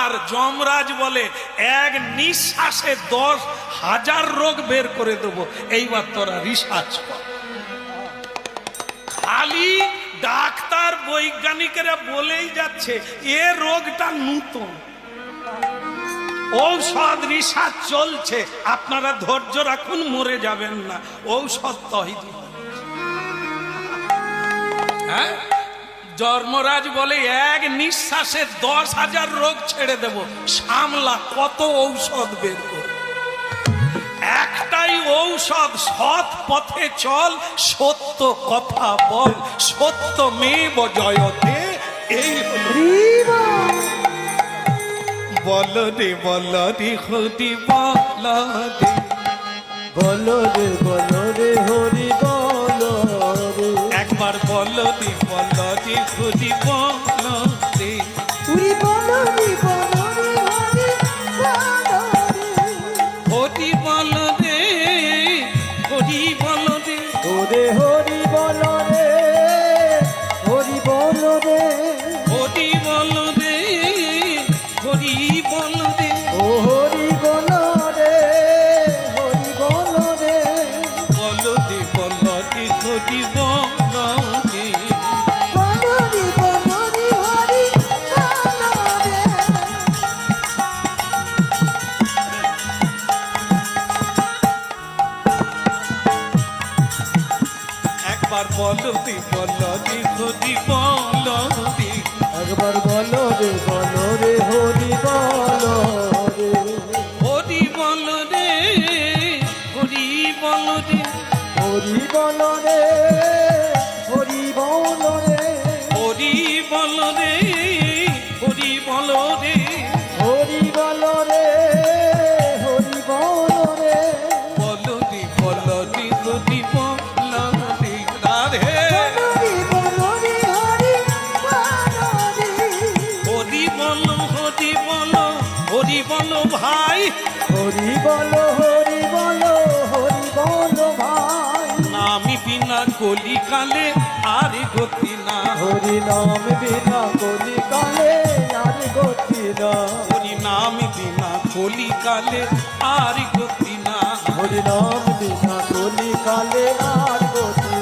আর যমরাজ বলে এক নিঃশ্বাসে 10,000 রোগ বের করে দেবো, এইবার তোরা রিসার্চ কর। খালি ডাক্তার বৈজ্ঞানিকেরা বলেই যাচ্ছে এ রোগটা নূতন, ঔষধ রিসার্চ চলছে, আপনারা ধৈর্য রাখুন, মরে যাবেন না, ঔষধ তৈরি। হ্যাঁ, ধর্মরাজ বলে এক নিঃশ্বাসে 10,000 রোগ ছেড়ে দেব, সামলা কত ঔষধ বের করে। একটাই ঔষধ, সৎ পথে চল, সত্য কথা বল, সত্য মেব জয়তে। এই বল রে বল রে হরি বল রে, বল রে হরি বল রে, একবার বল রে হরি বল রে, হরি বল রে হরি বল রে, হরি বল রে হরি বল রে, ওরে হরি বল রে, হরি বল রে, হরি বল রে হরি বল রে, ও হরি বল রে, হরি বল রে, বল রে হরি বল রে। বল রে হরি বল রে। একবার বল রে হরি বল রে, একবার বল রে হরি বল রে, হরি বল রে হরি বল রে, হরি বল রে, হরি বল রে, হরি বল রে হরি বল রে, হরি বল রে, হরি বল রে, বল রে হরি বল রে, রাধে হরি বল রে, হরি বল রে, হরি বল হরি বল ভাই, হরি বল ভাই, নামি বিনা কলিকালে আর গতি না, হরি নাম বিনা কলি কালে আর গতি না, হরি নাম বিনা কলিকালে আর গতি না, হরি নাম বিনা কলি কালে আর গতি